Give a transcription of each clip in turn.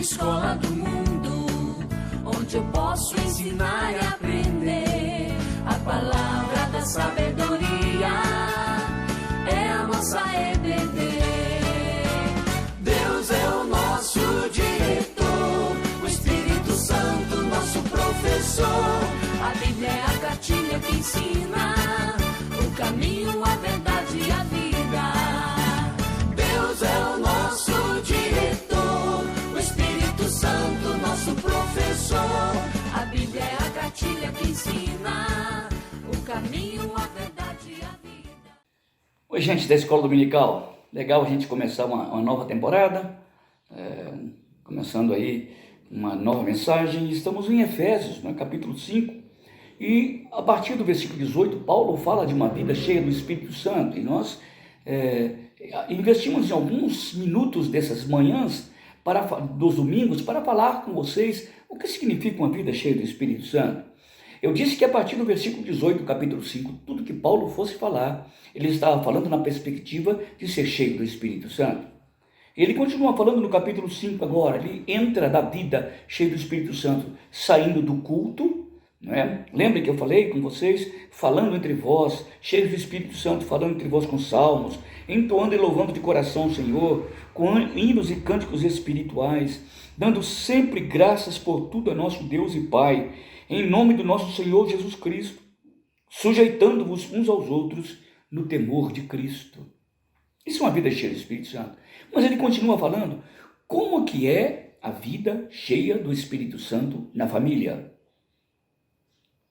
escola do mundo, onde eu posso ensinar e aprender. A palavra da sabedoria é a nossa EBD. Deus é o nosso diretor, o Espírito Santo nosso professor. A Bíblia é a cartilha que ensina o caminho, a verdade e a vida. Deus é o nosso diretor, o Espírito Santo nosso professor. A Bíblia é a cartilha que ensina o caminho, a verdade e a vida. Oi, gente da Escola Dominical. Legal a gente começar uma nova temporada, começando aí uma nova mensagem. Estamos em Efésios, no capítulo 5, e a partir do versículo 18, Paulo fala de uma vida cheia do Espírito Santo, e nós investimos em alguns minutos dessas manhãs, dos domingos, para falar com vocês o que significa uma vida cheia do Espírito Santo. Eu disse que a partir do versículo 18 do capítulo 5, tudo que Paulo fosse falar, ele estava falando na perspectiva de ser cheio do Espírito Santo. Ele continua falando no capítulo 5 agora, ele entra da vida cheio do Espírito Santo, saindo do culto, não é? Lembre que eu falei com vocês, falando entre vós, cheio do Espírito Santo, falando entre vós com salmos, entoando e louvando de coração o Senhor, com hinos e cânticos espirituais, dando sempre graças por tudo a nosso Deus e Pai, em nome do nosso Senhor Jesus Cristo, sujeitando-vos uns aos outros no temor de Cristo. Isso é uma vida cheia do Espírito Santo. Mas ele continua falando como que é a vida cheia do Espírito Santo na família.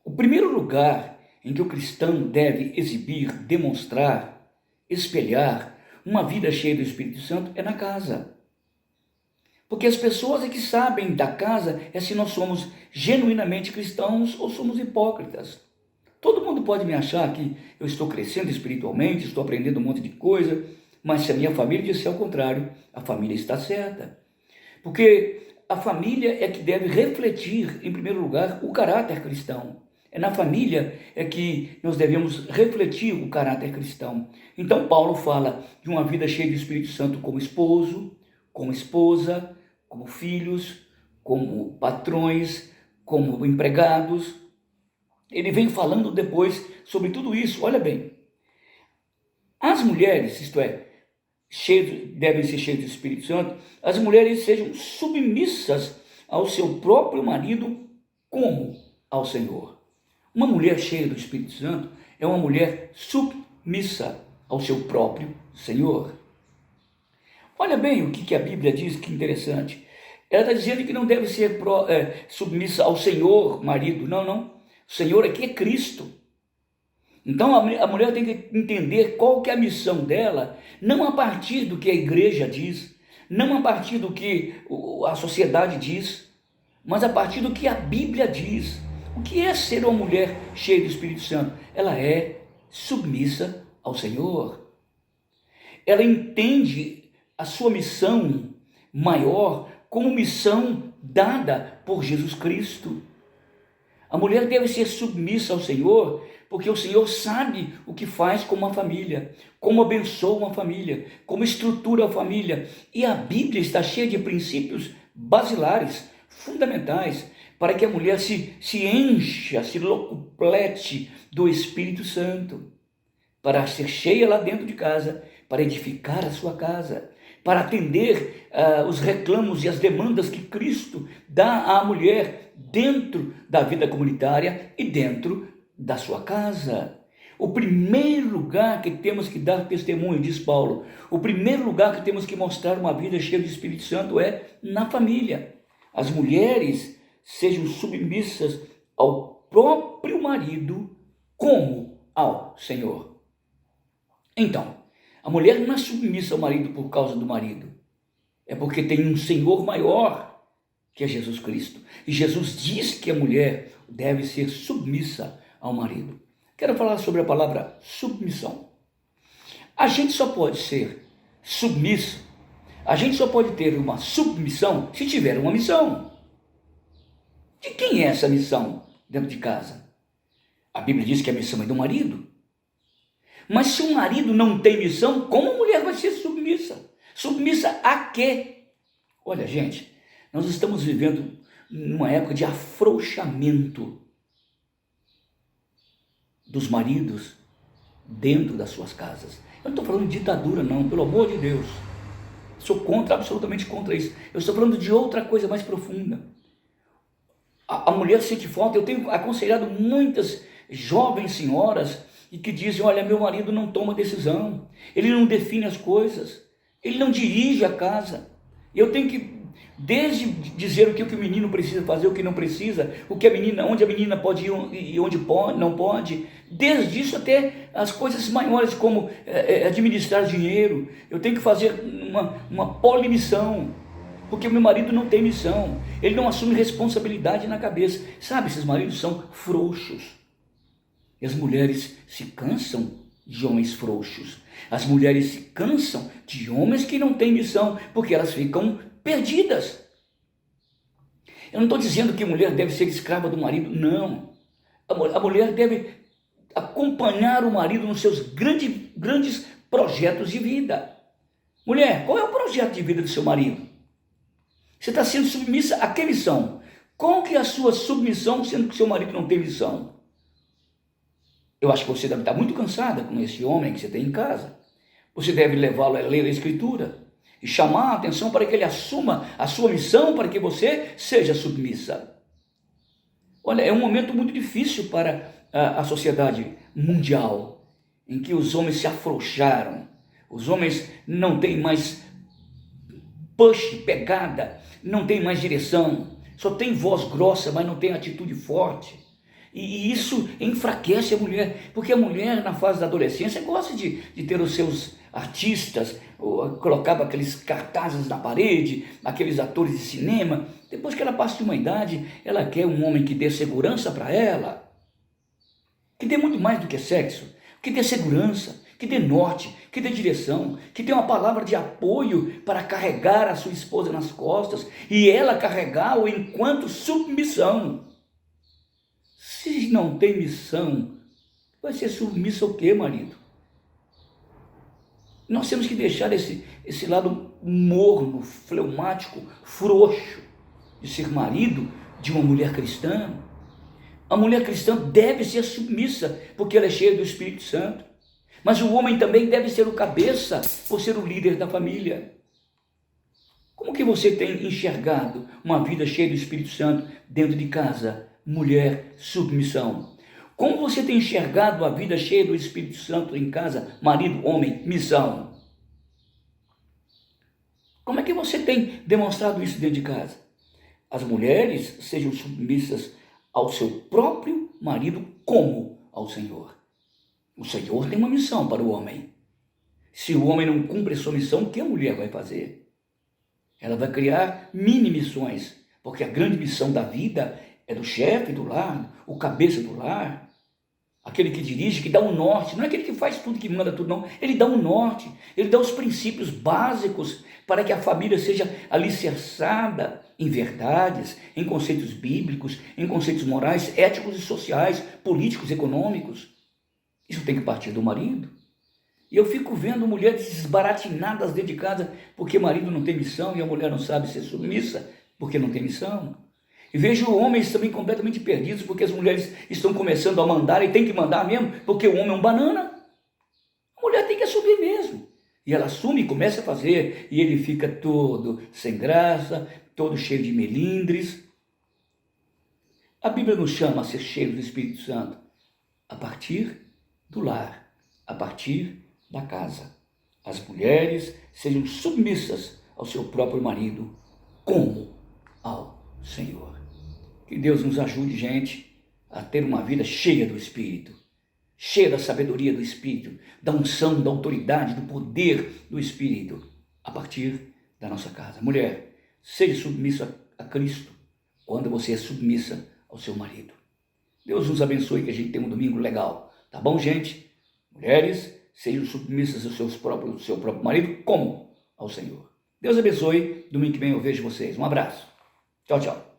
O primeiro lugar em que o cristão deve exibir, demonstrar, espelhar uma vida cheia do Espírito Santo é na casa. Porque as pessoas é que sabem da casa é se nós somos genuinamente cristãos ou somos hipócritas. Todo mundo pode me achar que eu estou crescendo espiritualmente, estou aprendendo um monte de coisa, mas se a minha família disser ao contrário, a família está certa. Porque a família é que deve refletir, em primeiro lugar, o caráter cristão. É na família é que nós devemos refletir o caráter cristão. Então Paulo fala de uma vida cheia do Espírito Santo como esposo, como esposa, como filhos, como patrões, como empregados. Ele vem falando depois sobre tudo isso. Olha bem, as mulheres, isto é, devem ser cheias do Espírito Santo, as mulheres sejam submissas ao seu próprio marido como ao Senhor. Uma mulher cheia do Espírito Santo é uma mulher submissa ao seu próprio Senhor. Olha bem o que a Bíblia diz, que interessante. Ela está dizendo que não deve ser submissa ao Senhor, marido. Não. O Senhor aqui é Cristo. Então a mulher tem que entender qual que é a missão dela, não a partir do que a igreja diz, não a partir do que a sociedade diz, mas a partir do que a Bíblia diz. O que é ser uma mulher cheia do Espírito Santo? Ela é submissa ao Senhor. Ela entende a sua missão maior como missão dada por Jesus Cristo. A mulher deve ser submissa ao Senhor, porque o Senhor sabe o que faz com uma família, como abençoa uma família, como estrutura a família. E a Bíblia está cheia de princípios basilares, fundamentais, para que a mulher se encha, se locuplete do Espírito Santo, para ser cheia lá dentro de casa, para edificar a sua casa, para atender os reclamos e as demandas que Cristo dá à mulher dentro da vida comunitária e dentro da sua casa. O primeiro lugar que temos que dar testemunho, diz Paulo, o primeiro lugar que temos que mostrar uma vida cheia do Espírito Santo é na família. As mulheres sejam submissas ao próprio marido como ao Senhor. Então, a mulher não é submissa ao marido por causa do marido. É porque tem um Senhor maior, que é Jesus Cristo. E Jesus diz que a mulher deve ser submissa ao marido. Quero falar sobre a palavra submissão. A gente só pode ser submisso, a gente só pode ter uma submissão se tiver uma missão. De quem é essa missão dentro de casa? A Bíblia diz que a missão é do marido. Mas se o marido não tem missão, como a mulher vai ser submissa? Submissa a quê? Olha, gente, Nós estamos vivendo numa época de afrouxamento dos maridos dentro das suas casas. Eu não estou falando de ditadura não, pelo amor de Deus. Sou absolutamente contra isso. Eu estou falando de outra coisa mais profunda. A mulher sente falta. Eu tenho aconselhado muitas jovens senhoras e que dizem, olha, meu marido não toma decisão, ele não define as coisas, ele não dirige a casa. Eu tenho que, desde dizer o que o menino precisa fazer, o que não precisa, onde a menina pode ir e onde pode, não pode, desde isso até as coisas maiores, como administrar dinheiro. Eu tenho que fazer uma polimissão, porque meu marido não tem missão, ele não assume responsabilidade na cabeça. Sabe, esses maridos são frouxos. E as mulheres se cansam de homens frouxos. As mulheres se cansam de homens que não têm missão, porque elas ficam perdidas. Eu não estou dizendo que a mulher deve ser escrava do marido, não. A mulher deve acompanhar o marido nos seus grandes projetos de vida. Mulher, qual é o projeto de vida do seu marido? Você está sendo submissa a que missão? Qual que é a sua submissão, sendo que seu marido não tem missão? Eu acho que você deve estar muito cansada com esse homem que você tem em casa. Você deve levá-lo a ler a Escritura e chamar a atenção para que ele assuma a sua missão, para que você seja submissa. Olha, é um momento muito difícil para a sociedade mundial, em que os homens se afrouxaram, os homens não têm mais pegada, não tem mais direção, só tem voz grossa, mas não tem atitude forte. E isso enfraquece a mulher, porque a mulher na fase da adolescência gosta de ter os seus artistas, colocava aqueles cartazes na parede, aqueles atores de cinema. Depois que ela passa de uma idade, ela quer um homem que dê segurança para ela, que dê muito mais do que sexo, que dê segurança, que dê norte, que dê direção, que dê uma palavra de apoio para carregar a sua esposa nas costas e ela carregá-lo enquanto submissão. Se não tem missão, vai ser submissa o quê, marido? Nós temos que deixar esse lado morno, fleumático, frouxo de ser marido de uma mulher cristã. A mulher cristã deve ser submissa, porque ela é cheia do Espírito Santo. Mas o homem também deve ser o cabeça, por ser o líder da família. Como que você tem enxergado uma vida cheia do Espírito Santo dentro de casa? Mulher, submissão. Como você tem enxergado a vida cheia do Espírito Santo em casa? Marido, homem, missão. Como é que você tem demonstrado isso dentro de casa? As mulheres sejam submissas ao seu próprio marido como ao Senhor. O Senhor tem uma missão para o homem. Se o homem não cumpre a sua missão, o que a mulher vai fazer? Ela vai criar mini missões, porque a grande missão da vida é do chefe do lar, o cabeça do lar, aquele que dirige, que dá um norte. Não é aquele que faz tudo, que manda tudo, não. Ele dá um norte, ele dá os princípios básicos para que a família seja alicerçada em verdades, em conceitos bíblicos, em conceitos morais, éticos e sociais, políticos, econômicos. Isso tem que partir do marido. E eu fico vendo mulheres desbaratinadas dentro de casa porque o marido não tem missão e a mulher não sabe ser submissa porque não tem missão. E vejo homens também completamente perdidos porque as mulheres estão começando a mandar e tem que mandar mesmo, porque o homem é um banana. A mulher tem que assumir mesmo. E ela assume e começa a fazer, e ele fica todo sem graça, todo cheio de melindres. A Bíblia nos chama a ser cheio do Espírito Santo a partir do lar, a partir da casa. As mulheres sejam submissas ao seu próprio marido, como ao Senhor. Que Deus nos ajude, gente, a ter uma vida cheia do Espírito, cheia da sabedoria do Espírito, da unção, da autoridade, do poder do Espírito, a partir da nossa casa. Mulher, seja submissa a Cristo, quando você é submissa ao seu marido. Deus nos abençoe, que a gente tenha um domingo legal. Tá bom, gente? Mulheres, sejam submissas ao seu próprio marido, como ao Senhor. Deus abençoe. Domingo que vem eu vejo vocês. Um abraço. Tchau, tchau.